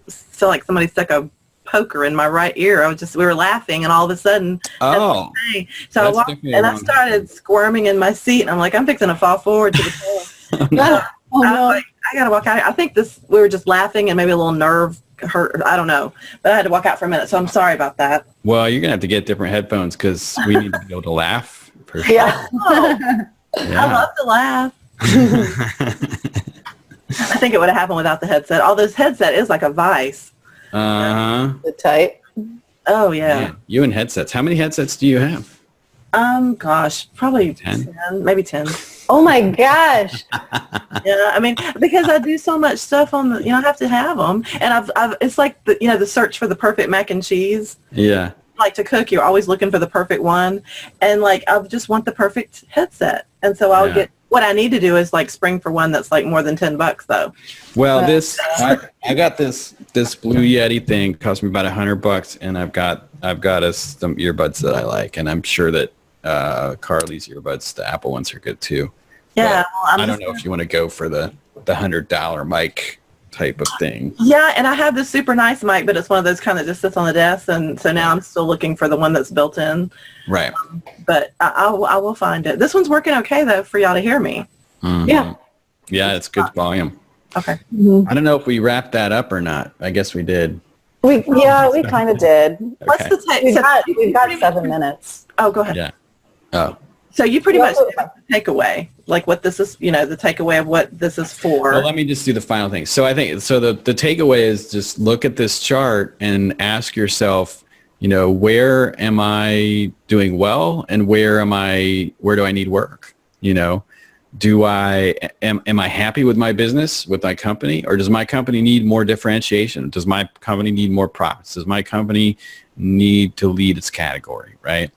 Speaker 3: feel like somebody stuck a poker in my right ear. We were laughing, and all of a sudden, so I walked, and I started squirming in my seat, and I'm like, I'm fixing to fall forward to the floor.
Speaker 2: Oh, no.
Speaker 3: I gotta walk out. I think we were just laughing, and maybe a little nerve hurt. I don't know, but I had to walk out for a minute, so I'm sorry about that.
Speaker 1: Well, you're gonna have to get different headphones because we need to be able to laugh. For sure.
Speaker 2: Yeah.
Speaker 3: I love to laugh. I think it would have happened without the headset. Although this headset is like a vice.
Speaker 2: The type.
Speaker 3: Oh yeah.
Speaker 1: Man, you and headsets. How many headsets do you have?
Speaker 3: Gosh, probably 10, maybe 10.
Speaker 2: Oh my gosh.
Speaker 3: Yeah, because I do so much stuff on the, I have to have them, and I've it's like the search for the perfect mac and cheese.
Speaker 1: Yeah.
Speaker 3: Like to cook, you're always looking for the perfect one, and like I just want the perfect headset, and so I'll get What I need to do is like spring for one that's like more than $10 though.
Speaker 1: Well, I got this Blue Yeti thing, cost me about $100, and I've got some earbuds that I like, and I'm sure that Carly's earbuds, the Apple ones, are good too.
Speaker 3: Yeah,
Speaker 1: I don't know if you want to go for the $100 mic type of thing.
Speaker 3: Yeah, and I have this super nice mic, but it's one of those kind of just sits on the desk, and so now I'm still looking for the one that's built in.
Speaker 1: Right.
Speaker 3: But I will find it. This one's working okay though for y'all to hear me.
Speaker 1: Mm-hmm.
Speaker 2: Yeah.
Speaker 1: Yeah, it's good volume.
Speaker 3: Okay.
Speaker 2: Mm-hmm.
Speaker 1: I don't know if we wrapped that up or not. I guess we did.
Speaker 2: We kind of did.
Speaker 3: What's
Speaker 1: Okay.
Speaker 3: the
Speaker 2: We've got 7 minutes.
Speaker 3: Oh, go ahead.
Speaker 1: Yeah. Oh.
Speaker 3: So you pretty
Speaker 2: Well,
Speaker 3: much have the takeaway, like what this is, the takeaway of what this is for.
Speaker 1: Well, let me just do the final thing. So I think the takeaway is just look at this chart and ask yourself, where am I doing well and where do I need work? Am I happy with my business, with my company, or does my company need more differentiation? Does my company need more profits? Does my company need to lead its category, right?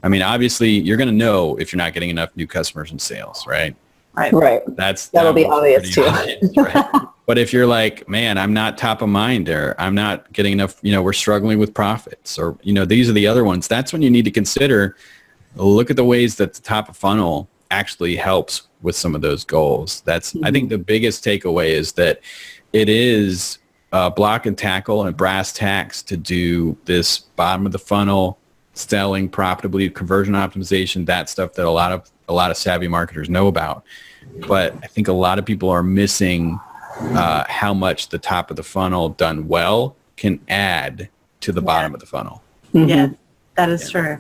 Speaker 1: I mean, obviously, you're going to know if you're not getting enough new customers and sales, right?
Speaker 2: Right.
Speaker 1: That'll
Speaker 2: be obvious too.
Speaker 1: Right? But if you're like, man, I'm not top of mind, or I'm not getting enough, we're struggling with profits, or, these are the other ones. That's when you need to consider, look at the ways that the top of funnel actually helps with some of those goals. I think the biggest takeaway is that it is block and tackle and brass tacks to do this bottom of the funnel selling profitably, conversion optimization, that stuff that a lot of savvy marketers know about. But I think a lot of people are missing how much the top of the funnel done well can add to the bottom of the funnel.
Speaker 2: Mm-hmm.
Speaker 3: Yeah, that is true.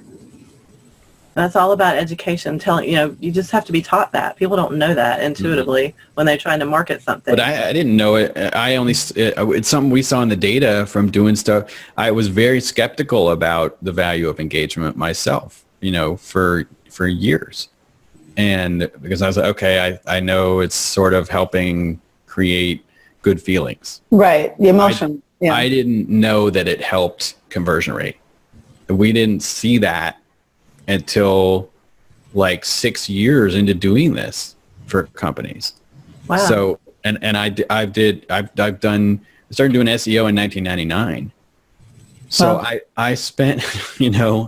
Speaker 3: That's all about education. You just have to be taught that. People don't know that intuitively when they're trying to market something.
Speaker 1: But I didn't know it. It's something we saw in the data from doing stuff. I was very skeptical about the value of engagement myself, for years. And because I was like, okay, I know it's sort of helping create good feelings.
Speaker 2: Right. The emotion.
Speaker 1: I didn't know that it helped conversion rate. We didn't see that until like 6 years into doing this for companies.
Speaker 3: Wow.
Speaker 1: So, and I started doing SEO in 1999. So
Speaker 2: Wow.
Speaker 1: I spent,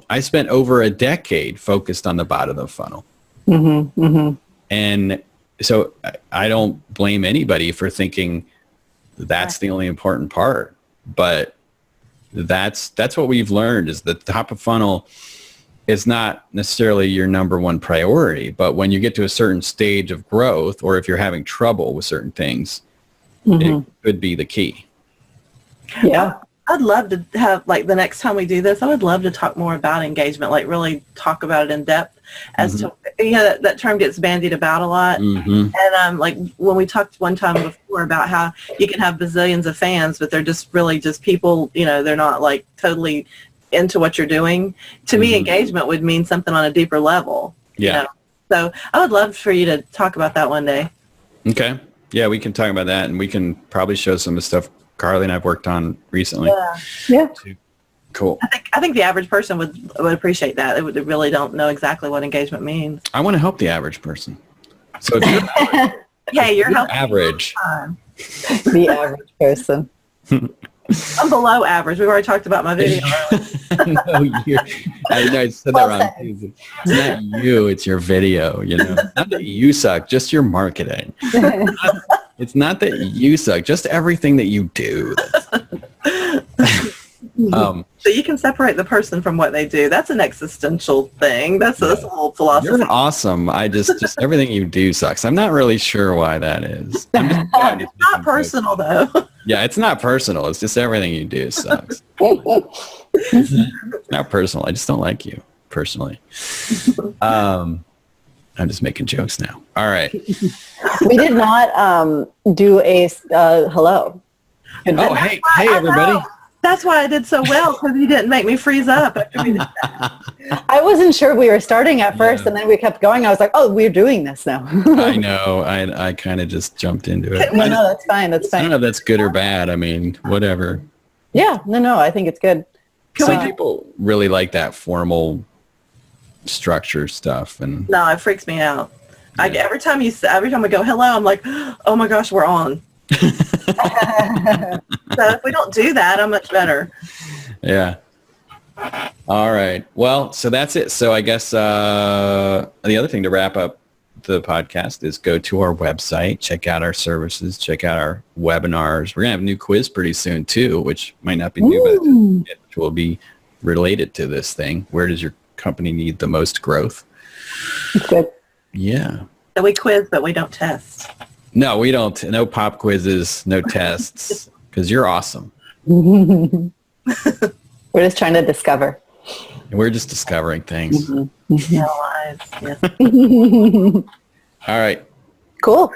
Speaker 1: I spent over a decade focused on the bottom of the funnel.
Speaker 2: Mm-hmm. Mm-hmm.
Speaker 1: And so I don't blame anybody for thinking that's the only important part, but that's what we've learned is that the top of funnel is not necessarily your number one priority, but when you get to a certain stage of growth, or if you're having trouble with certain things, it could be the key.
Speaker 2: Yeah.
Speaker 3: I'd love to have, like, the next time we do this, I would love to talk more about engagement, like really talk about it in depth as to, that term gets bandied about a lot.
Speaker 1: Mm-hmm.
Speaker 3: And like when we talked one time before about how you can have bazillions of fans, but they're just really just people, they're not like totally into what you're doing. To me, engagement would mean something on a deeper level.
Speaker 1: Yeah.
Speaker 3: So I would love for you to talk about that one day.
Speaker 1: Okay. Yeah, we can talk about that, and we can probably show some of the stuff Carly and I've worked on recently.
Speaker 2: Yeah.
Speaker 1: Cool.
Speaker 3: I think the average person would appreciate that. They really don't know exactly what engagement means.
Speaker 1: I want to help the average person. So if you're
Speaker 3: Yeah, you're helping.
Speaker 1: average,
Speaker 2: The average person.
Speaker 3: I'm below average. We've already talked about my video.
Speaker 1: I said that wrong. It's not you, it's your video, Not that you suck, just your marketing. It's not that you suck, just everything that you do.
Speaker 3: So you can separate the person from what they do. That's an existential thing. That's a whole philosophy.
Speaker 1: You're awesome. Just everything you do sucks. I'm not really sure why that is.
Speaker 3: It's not personal, though.
Speaker 1: Yeah, it's not personal. It's just everything you do sucks. It's not personal. I just don't like you personally. I'm just making jokes now. All right.
Speaker 2: We did not do a hello.
Speaker 1: Oh, hey, everybody.
Speaker 3: That's why I did so well, because you didn't make me freeze up after we did that.
Speaker 2: I wasn't sure we were starting at first, and then we kept going. I was like, oh, we're doing this now.
Speaker 1: I know. I kind of just jumped into it.
Speaker 2: No, that's fine. That's
Speaker 1: I
Speaker 2: fine.
Speaker 1: don't know if that's good or bad. I mean, whatever.
Speaker 2: Yeah, no, I think it's good.
Speaker 1: Some people really like that formal structure stuff. And
Speaker 3: No, it freaks me out. Every time we go hello, I'm like, oh my gosh, we're on. So if we don't do that, I'm much better.
Speaker 1: Yeah. All right. Well, so that's it. So I guess the other thing to wrap up the podcast is go to our website, check out our services, check out our webinars. We're going to have a new quiz pretty soon too, which might not be new, but which will be related to this thing. Where does your company need the most growth?
Speaker 2: Good.
Speaker 1: Yeah.
Speaker 3: So we quiz, but we don't test.
Speaker 1: No, we don't. No pop quizzes, no tests, because you're awesome.
Speaker 2: We're just trying to discover.
Speaker 1: And we're just discovering things.
Speaker 3: No lies. Yes.
Speaker 1: All right.
Speaker 2: Cool.